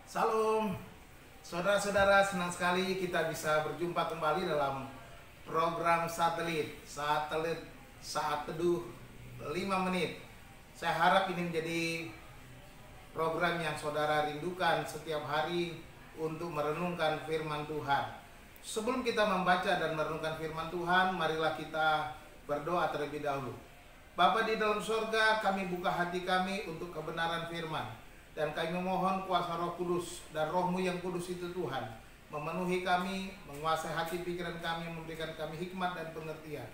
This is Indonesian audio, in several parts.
Salam, saudara-saudara, senang sekali kita bisa berjumpa kembali dalam program satelit saat teduh 5 menit. Saya harap ini menjadi program yang saudara rindukan setiap hari untuk merenungkan firman Tuhan. Sebelum kita membaca dan merenungkan firman Tuhan, marilah kita berdoa terlebih dahulu. Bapa di dalam surga, kami buka hati kami untuk kebenaran firman. Dan kami memohon kuasa Roh Kudus dan Roh-Mu yang kudus itu Tuhan memenuhi kami, menguasai hati pikiran kami, memberikan kami hikmat dan pengertian.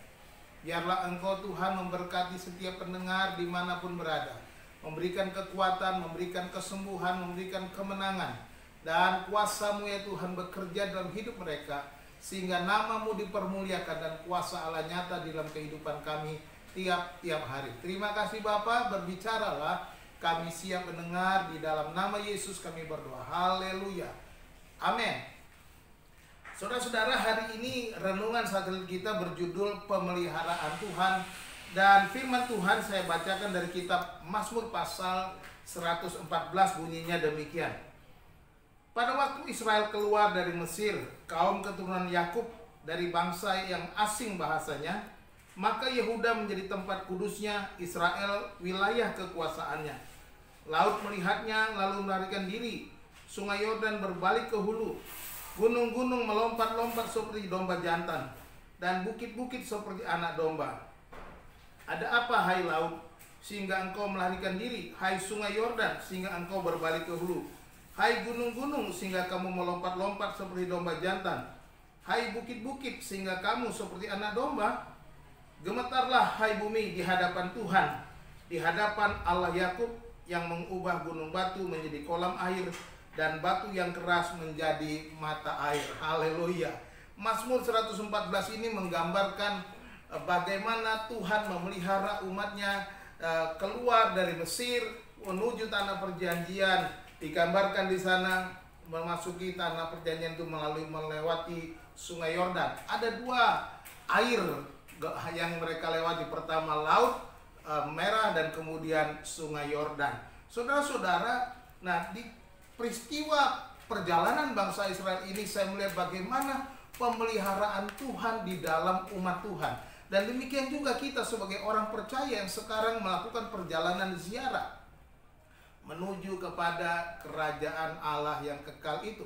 Biarlah Engkau Tuhan memberkati setiap pendengar dimanapun berada, memberikan kekuatan, memberikan kesembuhan, memberikan kemenangan, dan kuasa-Mu ya Tuhan bekerja dalam hidup mereka, sehingga nama-Mu dipermuliakan dan kuasa Allah nyata di dalam kehidupan kami tiap-tiap hari. Terima kasih Bapa, berbicaralah. Kami siap mendengar, di dalam nama Yesus kami berdoa. Haleluya. Amin. Saudara-saudara, hari ini renungan satelit kita berjudul Pemeliharaan Tuhan. Dan firman Tuhan saya bacakan dari kitab Mazmur pasal 114, bunyinya demikian. Pada waktu Israel keluar dari Mesir, kaum keturunan Yakub dari bangsa yang asing bahasanya, maka Yehuda menjadi tempat kudusnya, Israel wilayah kekuasaannya. Laut melihatnya lalu melarikan diri, sungai Yordan berbalik ke hulu, gunung-gunung melompat-lompat seperti domba jantan, dan bukit-bukit seperti anak domba. Ada apa hai laut, sehingga engkau melarikan diri? Hai sungai Yordan, sehingga engkau berbalik ke hulu? Hai gunung-gunung, sehingga kamu melompat-lompat seperti domba jantan? Hai bukit-bukit, sehingga kamu seperti anak domba? Gemetarlah hai bumi di hadapan Tuhan, di hadapan Allah Yakub, yang mengubah gunung batu menjadi kolam air dan batu yang keras menjadi mata air. Haleluya. Mazmur 114 ini menggambarkan bagaimana Tuhan memelihara umatnya keluar dari Mesir menuju tanah perjanjian. Digambarkan di sana memasuki tanah perjanjian itu melewati sungai Yordan. Ada dua air yang mereka lewati. Pertama laut Merah dan kemudian sungai Yordan. Saudara-saudara, nah di peristiwa perjalanan bangsa Israel ini saya melihat bagaimana pemeliharaan Tuhan di dalam umat Tuhan. Dan demikian juga kita sebagai orang percaya yang sekarang melakukan perjalanan ziarah menuju kepada kerajaan Allah yang kekal itu.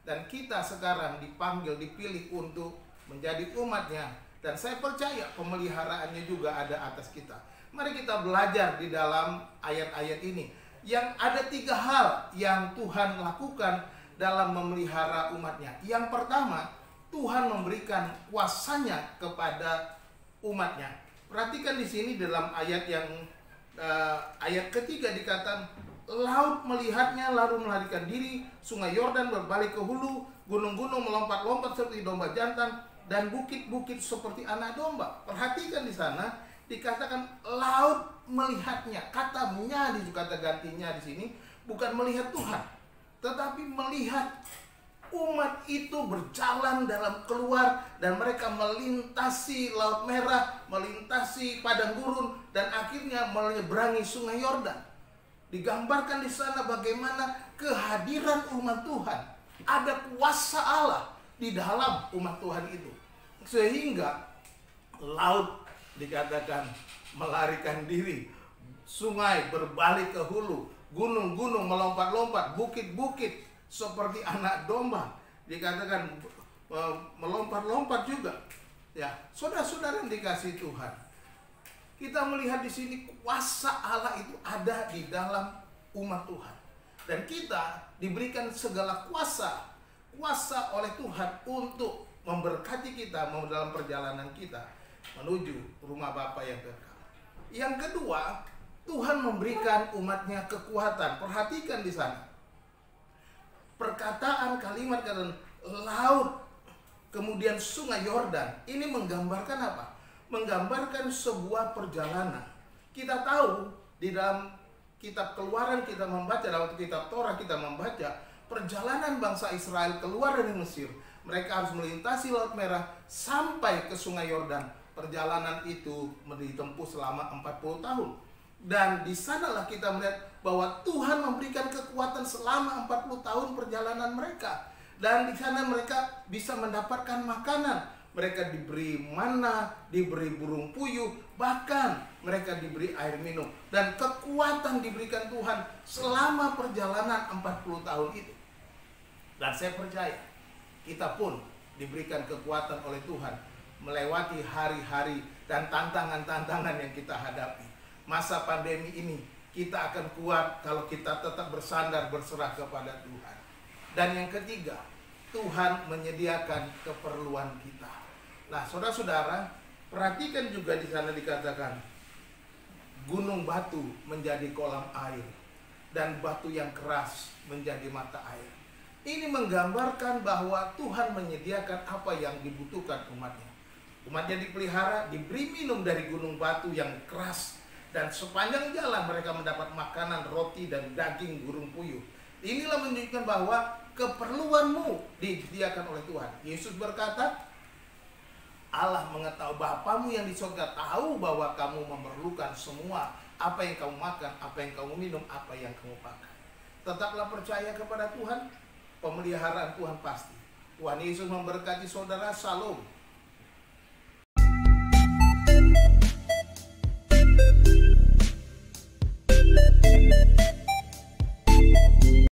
Dan kita sekarang dipanggil, dipilih untuk menjadi umatnya. Dan saya percaya pemeliharaannya juga ada atas kita. Mari kita belajar di dalam ayat-ayat ini. Yang ada 3 hal yang Tuhan lakukan dalam memelihara umatnya. Yang pertama, Tuhan memberikan kuasanya kepada umatnya. Perhatikan di sini dalam ayat yang ayat ketiga dikatakan, laut melihatnya lalu melarikan diri, sungai Yordan berbalik ke hulu, gunung-gunung melompat-lompat seperti domba jantan, dan bukit-bukit seperti anak domba. Perhatikan di sana dikatakan laut melihatnya. Katanya di kata gantinya di sini bukan melihat Tuhan, tetapi melihat umat itu berjalan dalam keluar dan mereka melintasi Laut Merah, melintasi padang gurun dan akhirnya menyeberangi sungai Yordan. Digambarkan di sana bagaimana kehadiran umat Tuhan. Ada kuasa Allah di dalam umat Tuhan itu. Sehingga laut dikatakan melarikan diri, sungai berbalik ke hulu, gunung-gunung melompat-lompat, bukit-bukit seperti anak domba dikatakan melompat-lompat juga. Ya, saudara-saudara yang dikasihi Tuhan, kita melihat di sini kuasa Allah itu ada di dalam umat Tuhan, dan kita diberikan segala kuasa oleh Tuhan untuk memberkati kita dalam perjalanan kita menuju rumah Bapa yang kekal. Yang kedua, Tuhan memberikan umatnya kekuatan. Perhatikan di sana. Perkataan kalimat laut, kemudian sungai Yordan. Ini menggambarkan apa? Menggambarkan sebuah perjalanan. Kita tahu di dalam kitab Keluaran kita membaca, dalam kitab Torah kita membaca perjalanan bangsa Israel keluar dari Mesir. Mereka harus melintasi Laut Merah sampai ke sungai Yordan. Perjalanan itu ditempuh selama 40 tahun. Dan di sanalah kita melihat bahwa Tuhan memberikan kekuatan selama 40 tahun perjalanan mereka. Dan di sana mereka bisa mendapatkan makanan. Mereka diberi mana, diberi burung puyuh, bahkan mereka diberi air minum. Dan kekuatan diberikan Tuhan selama perjalanan 40 tahun itu. Dan saya percaya kita pun diberikan kekuatan oleh Tuhan melewati hari-hari dan tantangan-tantangan yang kita hadapi. Masa pandemi ini kita akan kuat kalau kita tetap bersandar berserah kepada Tuhan. Dan yang ketiga, Tuhan menyediakan keperluan kita. Nah, saudara-saudara, perhatikan juga di sana dikatakan gunung batu menjadi kolam air dan batu yang keras menjadi mata air. Ini menggambarkan bahwa Tuhan menyediakan apa yang dibutuhkan umatnya. Umatnya dipelihara, diberi minum dari gunung batu yang keras, dan sepanjang jalan mereka mendapat makanan, roti dan daging burung puyuh. Inilah menunjukkan bahwa keperluanmu disediakan oleh Tuhan. Yesus berkata, Allah mengetahui, Bapamu yang di surga tahu bahwa kamu memerlukan semua apa yang kamu makan, apa yang kamu minum, apa yang kamu pakai. Tetaplah percaya kepada Tuhan, pemeliharaan Tuhan pasti. Tuhan Yesus memberkati saudara. Shalom.